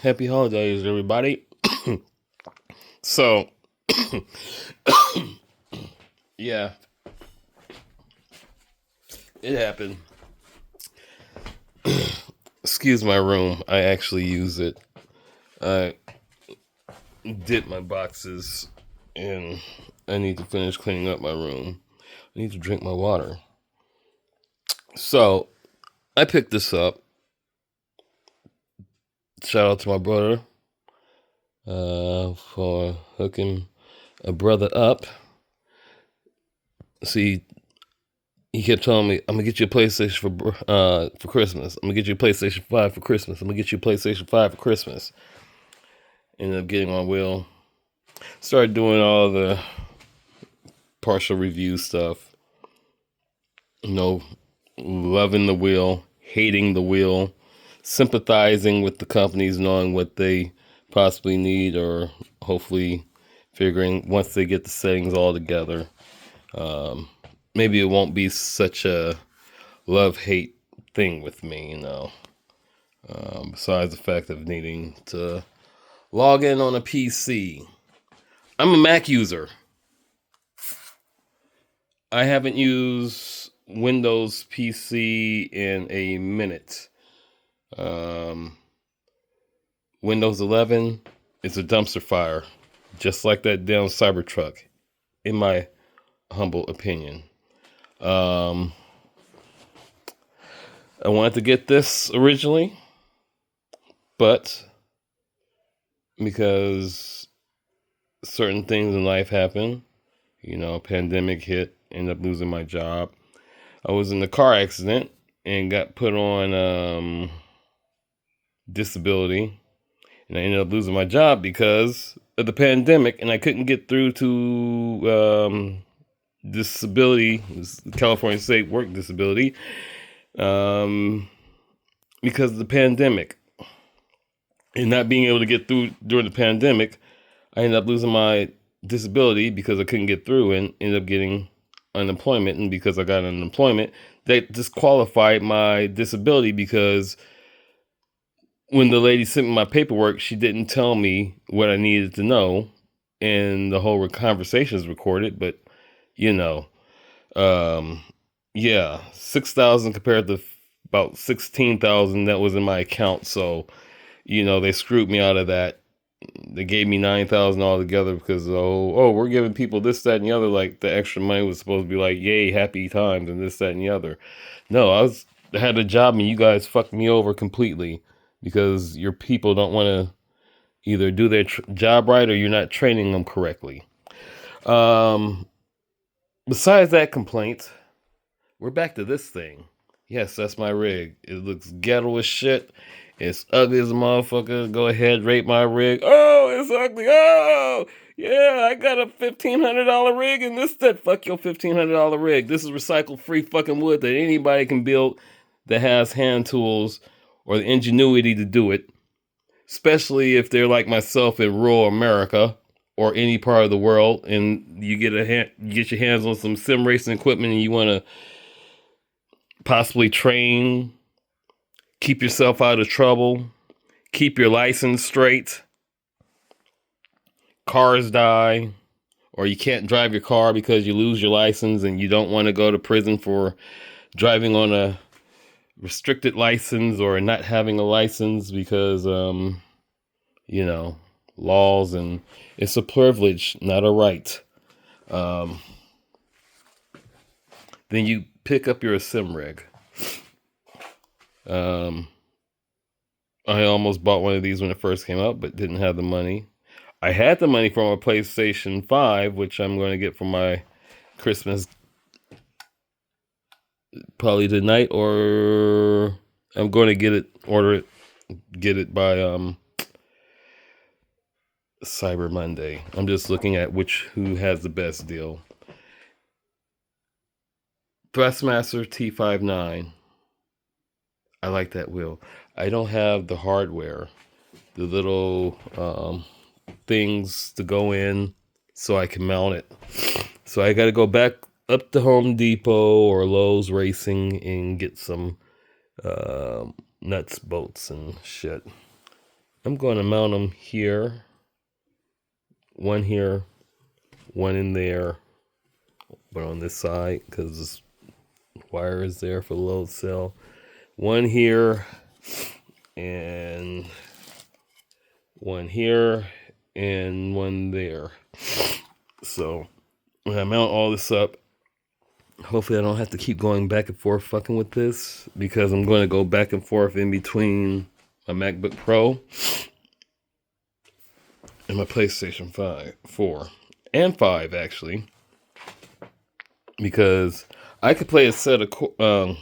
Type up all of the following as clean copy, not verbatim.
Happy holidays, everybody. So, yeah, it happened. Excuse my room. I actually use it. I did my boxes and I need to finish cleaning up my room. I need to drink my water. So, I picked this up. Shout out to my brother for hooking a brother up. See, he kept telling me, "I'm gonna get you a PlayStation for Christmas. I'm gonna get you a PlayStation 5 for Christmas. I'm gonna get you a PlayStation 5 for Christmas." Ended up getting my will. Started doing all the partial review stuff. You know, loving the wheel, hating the wheel, sympathizing with the companies, knowing what they possibly need, or hopefully figuring once they get the settings all together, maybe it won't be such a love-hate thing with me, besides the fact of needing to log in on a PC. I'm a Mac user. I haven't used Windows PC in a minute. Windows 11 is a dumpster fire, just like that damn Cybertruck, in my humble opinion. I wanted to get this originally, but because certain things in life happen, pandemic hit, ended up losing my job. I was in a car accident and got put on disability, and I ended up losing my job because of the pandemic, and I couldn't get through to disability, California State Work Disability, because of the pandemic. And not being able to get through during the pandemic, I ended up losing my disability because I couldn't get through and ended up getting unemployment. And because I got unemployment, that disqualified my disability, because when the lady sent me my paperwork, she didn't tell me what I needed to know. And the whole conversation is recorded, but yeah, 6,000 compared to about 16,000 that was in my account. So, they screwed me out of that. They gave me 9,000 altogether because we're giving people this, that, and the other. Like the extra money was supposed to be like, yay, happy times, and this, that, and the other. No, I had a job and you guys fucked me over completely because your people don't want to either do their job right or you're not training them correctly. Besides that complaint, we're back to this thing. Yes, that's my rig. It looks ghetto as shit. It's ugly as a motherfucker. Go ahead, rate my rig. Oh, it's ugly. Oh, yeah, I got a $1,500 rig and this, that. Fuck your $1,500 rig. This is recycled free fucking wood that anybody can build that has hand tools or the ingenuity to do it. Especially if they're like myself in rural America or any part of the world, and you get your hands on some sim racing equipment and you want to possibly train, keep yourself out of trouble, keep your license straight, cars die, or you can't drive your car because you lose your license and you don't want to go to prison for driving on a restricted license or not having a license because, laws, and it's a privilege, not a right. Then you pick up your sim rig. I almost bought one of these when it first came out, but didn't have the money. I had the money for my PlayStation 5, which I'm going to get for my Christmas probably tonight, or I'm going to get it by Cyber Monday. I'm just looking at who has the best deal. Thrustmaster T598. I like that wheel. I don't have the hardware, the little things to go in so I can mount it. So I got to go back up to Home Depot or Lowe's Racing and get some nuts, bolts, and shit. I'm going to mount them here, one in there, but on this side because this wire is there for the load cell. One here, and one here, and one there. So when I mount all this up, hopefully I don't have to keep going back and forth fucking with this, because I'm going to go back and forth in between my MacBook Pro and my PlayStation 4, and 5 actually, because I could play a set of Corsa.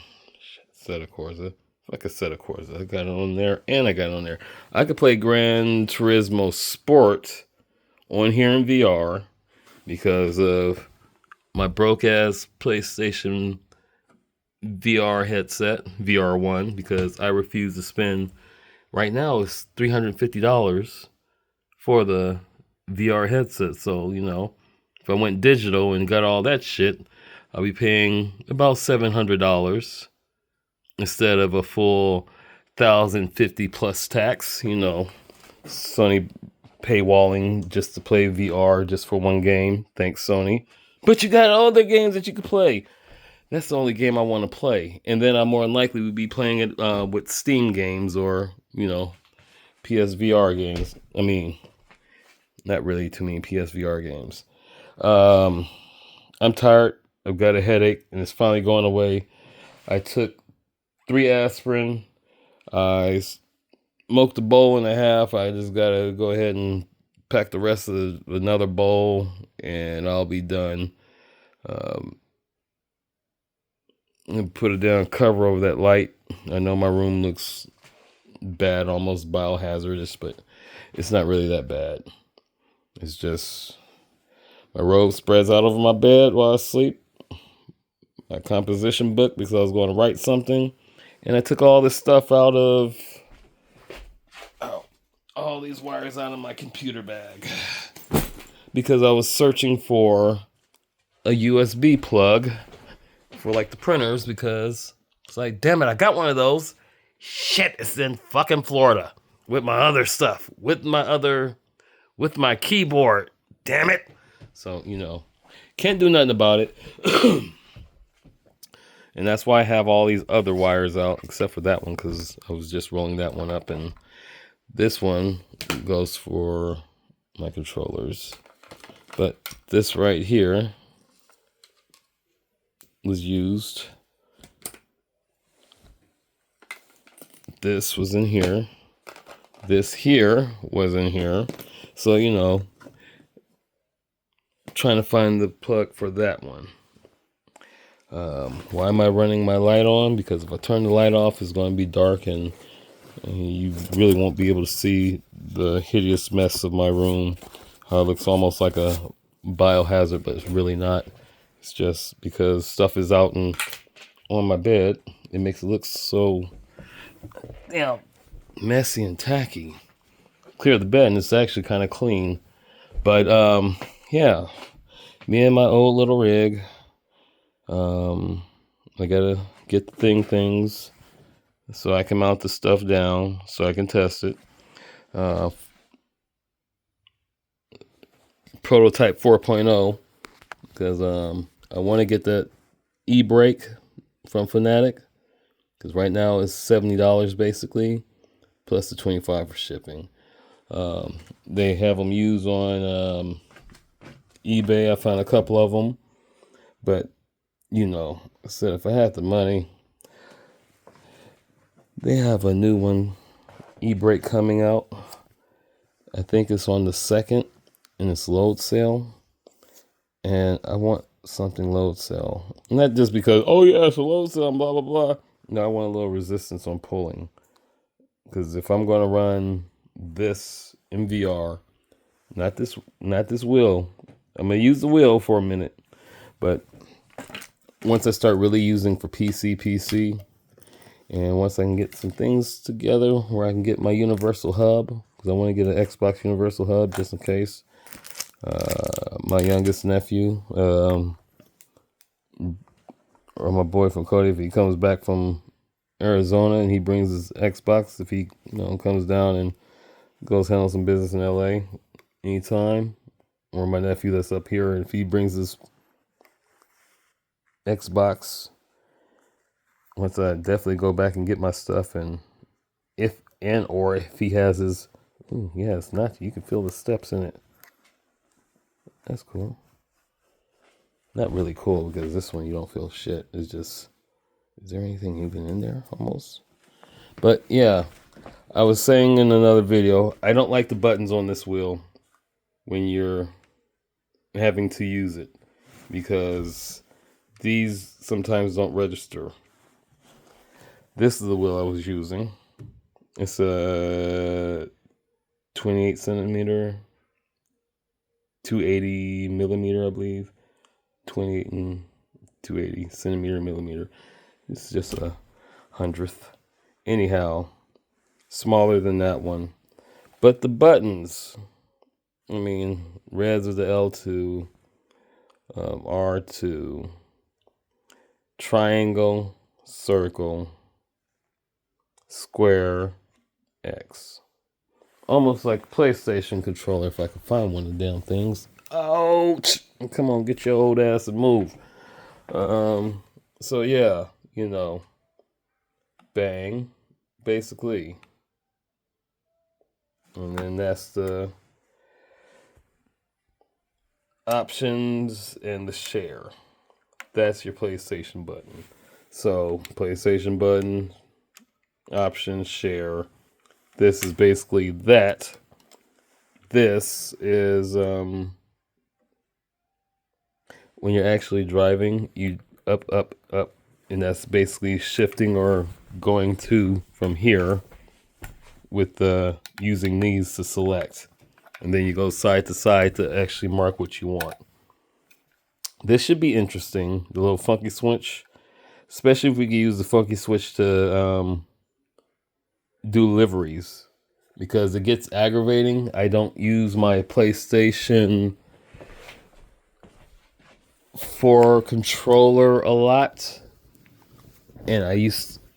Like a set of Corsa. I got it on there, and I got it on there. I could play Gran Turismo Sport on here in VR because of my broke ass PlayStation VR headset, VR1, because I refuse to spend. Right now it's $350 for the VR headset. So, you know, if I went digital and got all that shit, I'll be paying about $700 instead of a full $1,050 plus tax. You know, Sony paywalling just to play VR just for one game. Thanks, Sony. But you got all the games that you could play. That's the only game I want to play. And then I more than likely would be playing it with Steam games or, you know, PSVR games. I mean, not really too many PSVR games. I'm tired. I've got a headache, and it's finally going away. I took 3 aspirin. I smoked a bowl and a half. I just got to go ahead and pack the rest of another bowl, and I'll be done. And put a down cover over that light. I know my room looks bad, almost biohazardous, but it's not really that bad. It's just my robe spreads out over my bed while I sleep. My composition book, because I was going to write something, and I took all this stuff out of all these wires out of my computer bag because I was searching for a USB plug for like the printers, because it's like, damn it, I got one of those. Shit, it's in fucking Florida with my other stuff, with my keyboard. Damn it. So, you know, can't do nothing about it. And that's why I have all these other wires out, except for that one, because I was just rolling that one up, and this one goes for my controllers. But this right here was used. This was in here. This here was in here. So, you know, trying to find the plug for that one. Why am I running my light on? Because if I turn the light off, it's going to be dark, and you really won't be able to see the hideous mess of my room. How it looks almost like a biohazard, but it's really not. It's just because stuff is out and on my bed, it makes it look so damn messy and tacky. Clear the bed, and it's actually kind of clean. But yeah, me and my old little rig. I gotta get the things so I can mount the stuff down so I can test it. Prototype 4.0, because I want to get that e-brake from Fanatic, because right now it's $70 basically, plus the $25 for shipping. They have them used on eBay. I found a couple of them, but you know, I said if I had the money, they have a new one, e-brake, coming out. I think it's on the 2nd, and it's load cell, and I want something load cell, not just because, oh yeah, it's a load cell, blah blah blah. No, I want a little resistance on pulling, because if I'm going to run this in VR, not this wheel, I'm going to use the wheel for a minute, but once I start really using for PC, and once I can get some things together where I can get my universal hub, because I want to get an Xbox universal hub just in case. My youngest nephew, or my boy from Cody, if he comes back from Arizona, and he brings his Xbox if he comes down and goes handle some business in LA anytime. Or my nephew that's up here, and if he brings his Xbox, once I definitely go back and get my stuff, and if he has his, yeah, it's not, you can feel the steps in it. That's cool. Not really cool because this one you don't feel shit. It's just, is there anything even in there? Almost. But yeah, I was saying in another video, I don't like the buttons on this wheel when you're having to use it because these sometimes don't register. This is the wheel I was using. It's a 28 centimeter, 280 millimeter, I believe. 28 and 280 centimeter millimeter. It's just a hundredth. Anyhow, smaller than that one. But the buttons, I mean, reds are the L2, R2, triangle, circle, square, X. Almost like PlayStation controller if I could find one of the damn things. Ouch! Come on, get your old ass and move. So yeah, bang, basically. And then that's the options and the share. That's your PlayStation button. So PlayStation button, options, share. This is basically that. This is when you're actually driving, you up, and that's basically shifting or going to from here with using these to select. And then you go side to side to actually mark what you want. This should be interesting, the little funky switch. Especially if we can use the funky switch to do liveries. Because it gets aggravating. I don't use my PlayStation 4 controller a lot. And I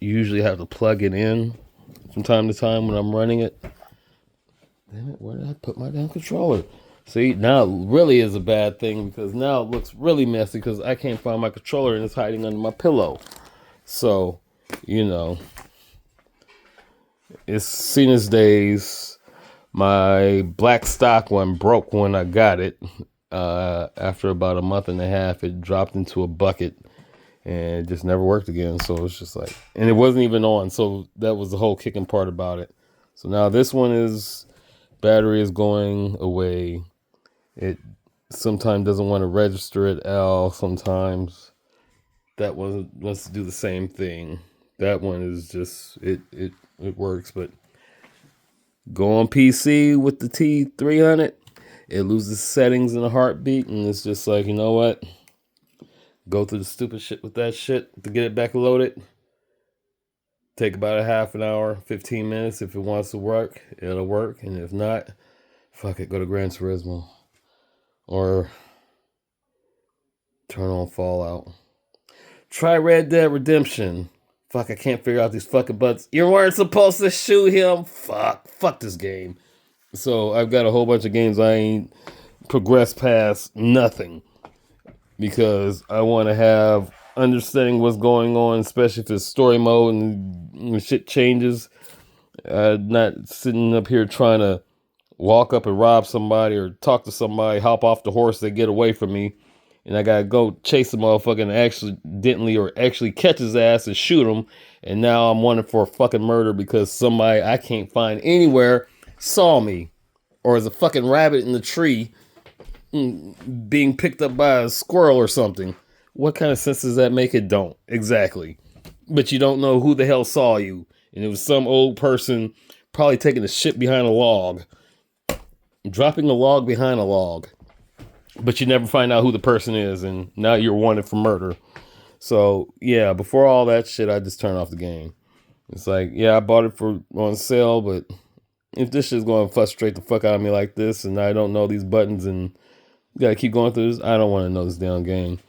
usually have to plug it in from time to time when I'm running it. Damn it, where did I put my damn controller? See, now it really is a bad thing because now it looks really messy because I can't find my controller and it's hiding under my pillow. So, it's seen its days. My black stock one broke when I got it. After about a month and a half, it dropped into a bucket and it just never worked again. So it's just like, and it wasn't even on. So that was the whole kicking part about it. So now this one battery is going away. It sometimes doesn't want to register at L. Sometimes that one wants to do the same thing. That one is just, it works, but go on PC with the T300, it loses settings in a heartbeat, and it's just like, you know what? Go through the stupid shit with that shit to get it back loaded. Take about a half an hour, 15 minutes. If it wants to work, it'll work. And if not, fuck it, go to Gran Turismo. Or turn on Fallout. Try Red Dead Redemption. Fuck, I can't figure out these fucking buttons. You weren't supposed to shoot him. Fuck this game. So I've got a whole bunch of games I ain't progressed past nothing. Because I want to have understanding what's going on, especially if it's story mode and shit changes. Not sitting up here trying to walk up and rob somebody or talk to somebody, hop off the horse, they get away from me, and I gotta go chase the motherfucker and actually catch his ass and shoot him, and now I'm wanted for a fucking murder because somebody I can't find anywhere saw me, or is a fucking rabbit in the tree being picked up by a squirrel or something. What kind of sense does that make? It don't. Exactly. But you don't know who the hell saw you. And it was some old person probably taking a shit behind a log. Dropping a log behind a log. But you never find out who the person is. And now you're wanted for murder. So, yeah, before all that shit, I just turn off the game. It's like, yeah, I bought it on sale, but if this shit's going to frustrate the fuck out of me like this, and I don't know these buttons, and gotta keep going through this, I don't want to know this damn game.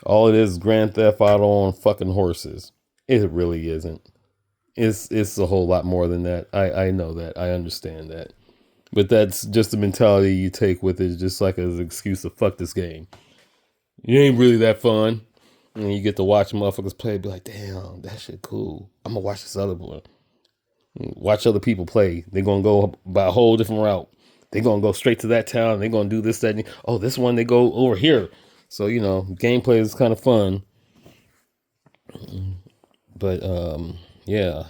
All it is Grand Theft Auto on fucking horses. It really isn't. It's a whole lot more than that. I know that. I understand that. But that's just the mentality you take with it, just like as an excuse to fuck this game. It ain't really that fun. And you get to watch motherfuckers play, be like, damn, that shit cool. I'm gonna watch this other one. Watch other people play. They're gonna go by a whole different route. They're gonna go straight to that town. They're gonna do this, that, and oh, this one they go over here. So, gameplay is kind of fun. But yeah.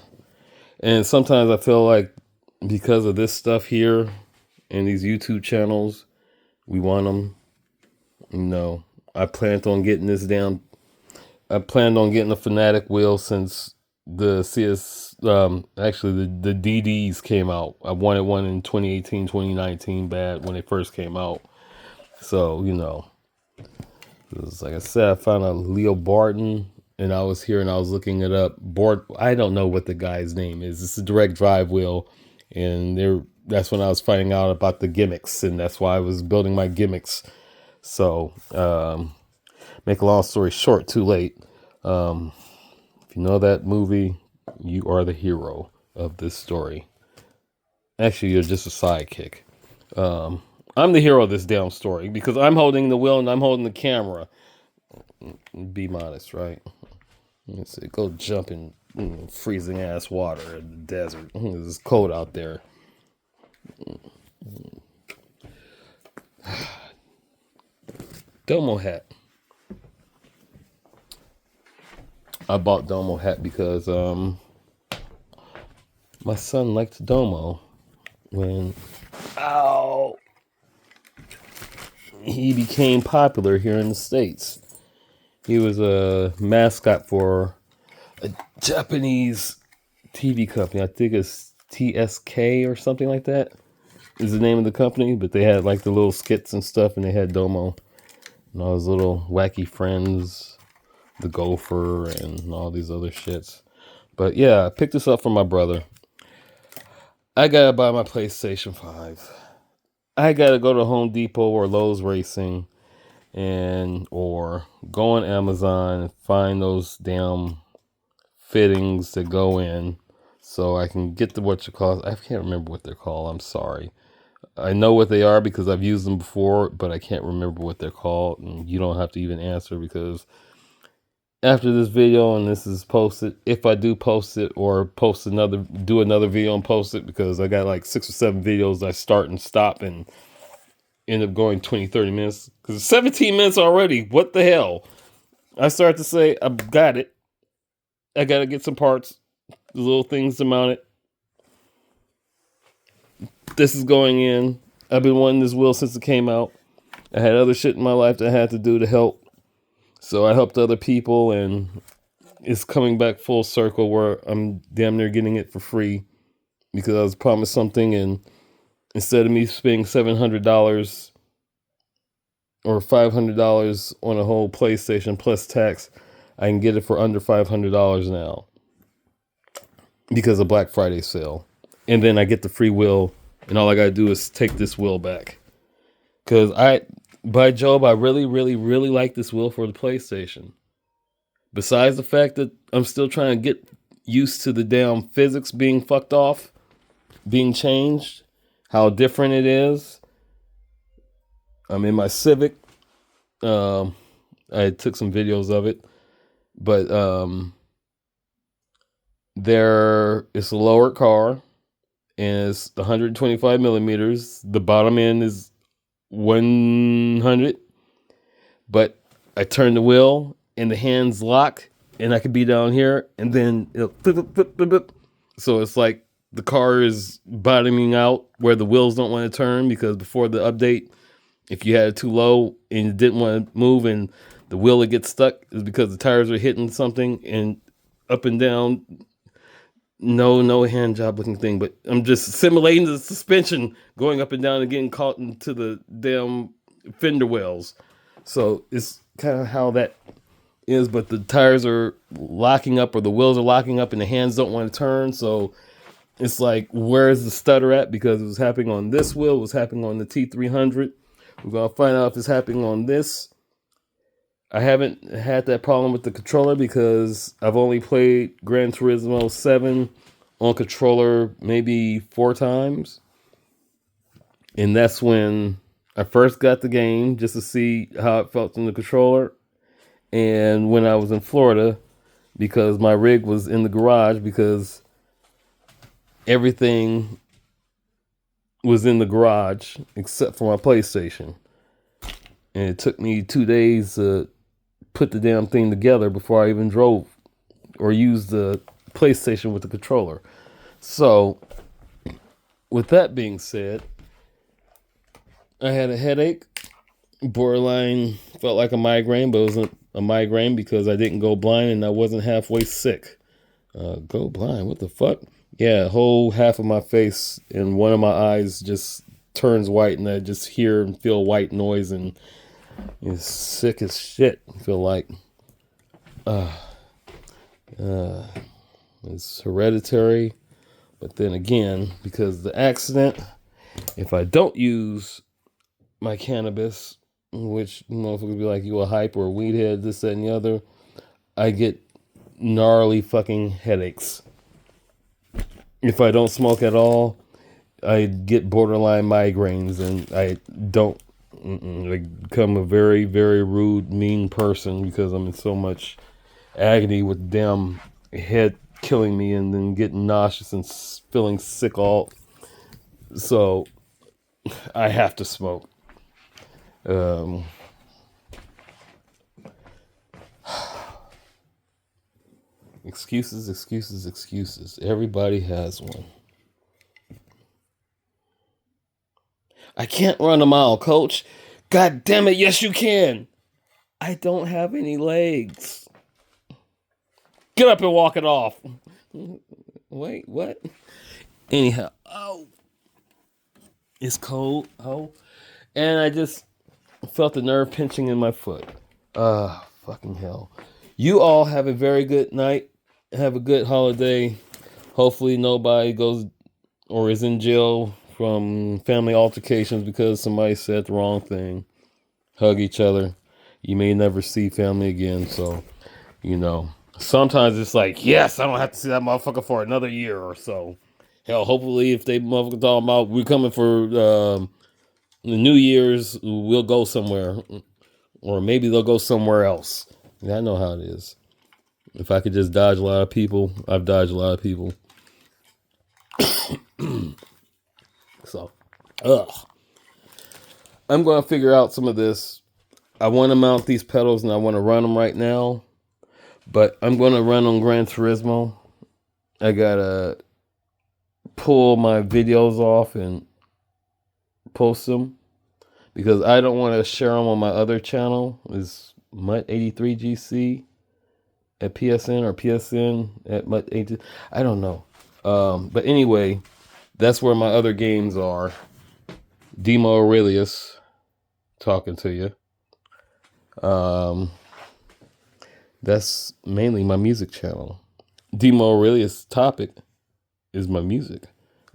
And sometimes I feel like because of this stuff here and these YouTube channels, we want them. I planned on getting this down. I planned on getting a Fanatic wheel since the actually the DDs came out. I wanted one in 2018, 2019 bad when they first came out. So, like I said, I found a Leo Barton and I was here and I was looking it up. I don't know what the guy's name is. It's a direct drive wheel. And that's when I was finding out about the gimmicks. And that's why I was building my gimmicks. So, make a long story short, too late. If you know that movie, you are the hero of this story. Actually, you're just a sidekick. I'm the hero of this damn story because I'm holding the wheel and I'm holding the camera. Be modest, right? Let's see, go jump in freezing ass water in the desert. It's cold out there. Domo hat. I bought Domo hat because my son liked Domo when he became popular here in the States. He was a mascot for a Japanese TV company. I think it's TSK or something like that is the name of the company. But they had like the little skits and stuff, and they had Domo and all his little wacky friends, the gopher, and all these other shits. But yeah, I picked this up from my brother. I gotta buy my PlayStation 5. I gotta go to Home Depot or Lowe's Racing or go on Amazon and find those damn fittings that go in so I can get the I can't remember what they're called. I'm sorry. I know what they are because I've used them before, but I can't remember what they're called. And you don't have to even answer because after this video and this is posted, if I do post it or do another video and post it, because I got like 6 or 7 videos I start and stop and end up going 20, 30 minutes. Because it's 17 minutes already. What the hell? I start to say, I've got it. I got to get some parts, the little things to mount it. This is going in. I've been wanting this wheel since it came out. I had other shit in my life that I had to do to help. So I helped other people, and it's coming back full circle where I'm damn near getting it for free because I was promised something, and instead of me spending $700 or $500 on a whole PlayStation plus tax, I can get it for under $500 now because of Black Friday sale. And then I get the free wheel, and all I got to do is take this wheel back. Because by Job, I really, really, really like this wheel for the PlayStation. Besides the fact that I'm still trying to get used to the damn physics being fucked off, being changed, how different it is. I'm in my Civic. I took some videos of it. But there is a lower car, and it's 125 millimeters. The bottom end is 100. But I turn the wheel, and the hands lock, and I could be down here, and then it'll flip, flip, flip, flip. So it's like the car is bottoming out where the wheels don't want to turn, because before the update, if you had it too low and you didn't want to move and the wheel would get stuck, is because the tires are hitting something and up and down. No hand job looking thing, but I'm just simulating the suspension going up and down and getting caught into the damn fender wells. So it's kind of how that is, but the tires are locking up or the wheels are locking up and the hands don't want to turn. So it's like, where's the stutter at? Because it was happening on this wheel, it was happening on the T300. We're going to find out if it's happening on this. I haven't had that problem with the controller because I've only played Gran Turismo 7 on controller maybe 4 times. And that's when I first got the game just to see how it felt in the controller. And when I was in Florida, because my rig was in the garage because everything was in the garage except for my PlayStation. And it took me 2 days to put the damn thing together before I even drove or used the PlayStation with the controller. So, with that being said, I had a headache. Borderline felt like a migraine, but it wasn't a migraine because I didn't go blind and I wasn't halfway sick. Go blind? What the fuck? Yeah, a whole half of my face and one of my eyes just turns white and I just hear and feel white noise and it's sick as shit. I feel like it's hereditary. But then again, because the accident, if I don't use my cannabis, which motherfuckers be like, you a hype or a weed head, this, that, and the other, I get gnarly fucking headaches. If I don't smoke at all, I get borderline migraines and I don't, I become a very, very rude, mean person because I'm in so much agony with damn head killing me and then getting nauseous and feeling sick all. So I have to smoke. Excuses, excuses, excuses. Everybody has one. I can't run a mile, coach. God damn it, yes you can. I don't have any legs. Get up and walk it off. Wait, what? Anyhow, oh. It's cold. Oh. And I just felt the nerve pinching in my foot. Fucking hell. You all have a very good night. Have a good holiday. Hopefully nobody goes or is in jail from family altercations because somebody said the wrong thing. Hug each other. You may never see family again, so, you know. Sometimes it's like, yes, I don't have to see that motherfucker for another year or so. Hell, hopefully if they motherfucker talking about we're coming for the New Year's, we'll go somewhere. Or maybe they'll go somewhere else. Yeah, I know how it is. If I could just dodge a lot of people, I've dodged a lot of people. So, I'm going to figure out some of this. I want to mount these pedals and I want to run them right now. But I'm going to run on Gran Turismo. I got to pull my videos off and post them. Because I don't want to share them on my other channel. It's Mutt83GC at PSN or PSN at Mutt83. I don't know. But anyway, that's where my other games are. Demo Aurelius talking to you. That's mainly my music channel. Demo Aurelius topic is my music.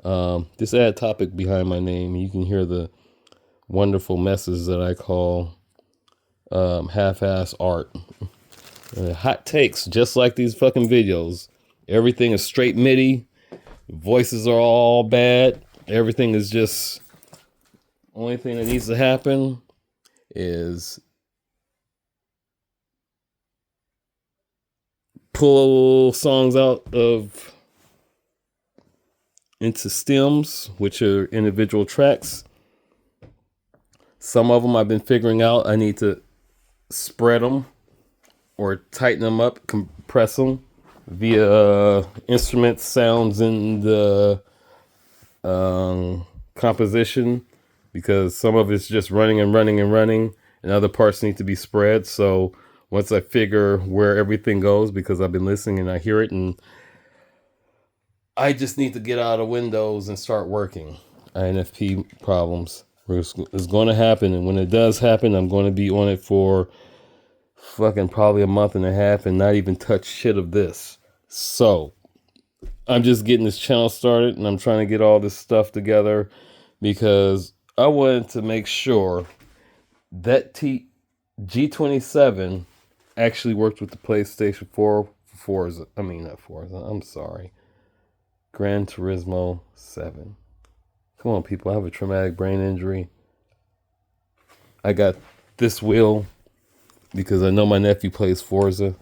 Just add topic behind my name. You can hear the wonderful messes that I call half-ass art. Hot takes, just like these fucking videos. Everything is straight MIDI. Voices are all bad. Everything is just... Only thing that needs to happen is pull songs out of into stems, which are individual tracks. Some of them I've been figuring out. I need to spread them or tighten them up, compress them via instrument sounds in the composition, because some of it's just running and running and running, and other parts need to be spread. So once I figure where everything goes, because I've been listening and I hear it, and I just need to get out of Windows and start working. INFP problems. It's going to happen, and when it does happen, I'm going to be on it for fucking probably a month and a half and not even touch shit of this. So I'm just getting this channel started, and I'm trying to get all this stuff together because I wanted to make sure that G27 actually worked with the PlayStation 4 Forza. I mean, not Forza. I'm sorry. Gran Turismo 7. Come on, people. I have a traumatic brain injury. I got this wheel because I know my nephew plays Forza.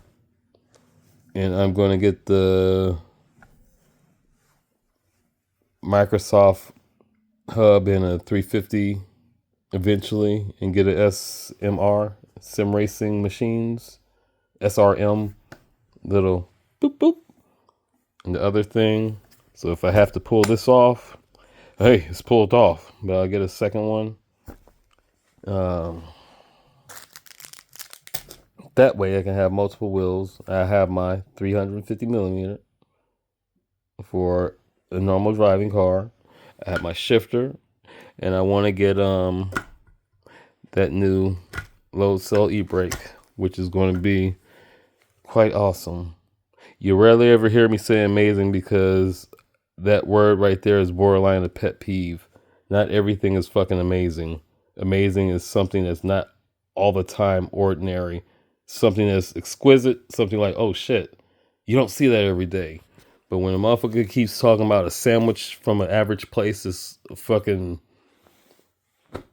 And I'm going to get the Microsoft hub in a 350 eventually and get a SMR, Sim Racing Machines, SRM, little boop boop. And the other thing, so if I have to pull this off, hey, it's pulled off, but I'll get a second one. That way I can have multiple wheels. I have my 350 millimeter for a normal driving car. I have my shifter, and I want to get that new load cell e-brake, which is going to be quite awesome. You rarely ever hear me say amazing because that word right there is borderline a pet peeve. Not everything is fucking amazing. Amazing is something that's not all the time ordinary. Something that's exquisite, something like, oh shit, you don't see that every day. But when a motherfucker keeps talking about a sandwich from an average place is a fucking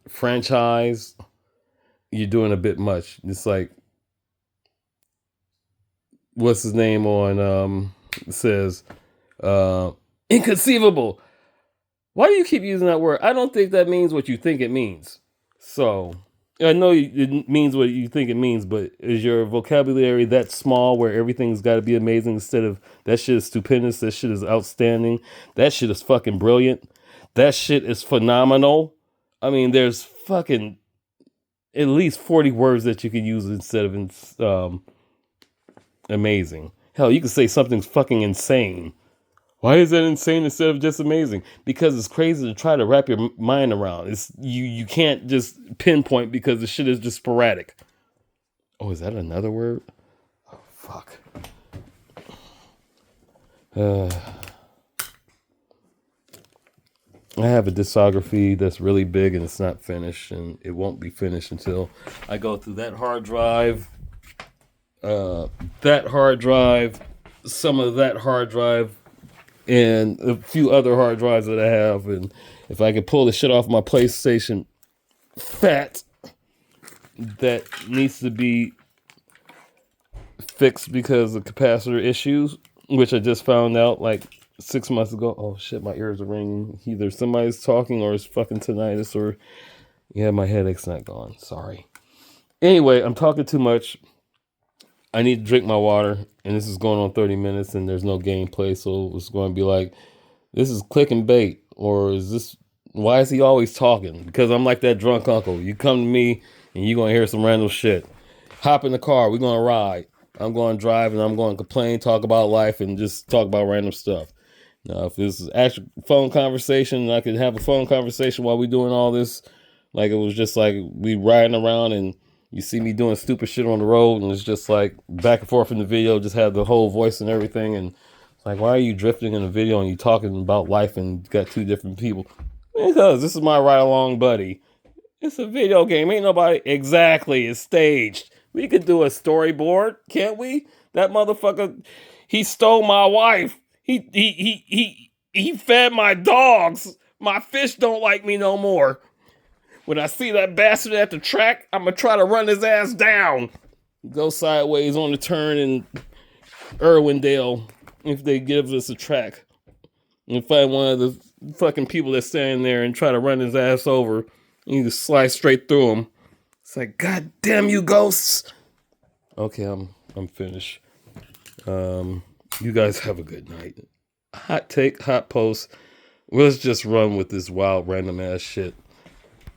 franchise, you're doing a bit much. It's like, what's his name on says inconceivable. Why do you keep using that word? I don't think that means what you think it means. So I know it means what you think it means, but is your vocabulary that small where everything's got to be amazing instead of that shit is stupendous, that shit is outstanding, that shit is fucking brilliant, that shit is phenomenal? I mean, there's fucking at least 40 words that you can use instead of amazing. Hell, you could say something's fucking insane. Why is that insane instead of just amazing? Because it's crazy to try to wrap your mind around. It's you can't just pinpoint because the shit is just sporadic. Oh, is that another word? Oh, fuck. I have a discography that's really big and it's not finished, and it won't be finished until I go through that hard drive, some of that hard drive, and a few other hard drives that I have. And if I could pull the shit off my PlayStation fat that needs to be fixed because of capacitor issues, which I just found out like 6 months ago. Oh shit, my ears are ringing. Either somebody's talking or it's fucking tinnitus, or yeah, my headache's not gone. Sorry. Anyway, I'm talking too much. I need to drink my water, and this is going on 30 minutes, and there's no gameplay, so it's going to be like, this is click and bait, or is this, why is he always talking? Because I'm like that drunk uncle. You come to me, and you're going to hear some random shit. Hop in the car, we're going to ride. I'm going to drive, and I'm going to complain, talk about life, and just talk about random stuff. Now, if this is actual phone conversation, and I could have a phone conversation while we doing all this, like it was just like we riding around and you see me doing stupid shit on the road, and it's just like back and forth in the video, just have the whole voice and everything. And it's like, why are you drifting in the video and you talking about life and got two different people? Because this is my ride along buddy. It's a video game. Ain't nobody. Exactly. It's staged. We could do a storyboard, can't we? That motherfucker, he stole my wife. He fed my dogs. My fish don't like me no more. When I see that bastard at the track, I'm going to try to run his ass down. Go sideways on the turn in Irwindale if they give us a track. And find one of the fucking people that's standing there and try to run his ass over. And you just slide straight through him. It's like, God damn you ghosts. Okay, I'm finished. You guys have a good night. Hot take, hot post. Let's just run with this wild random ass shit.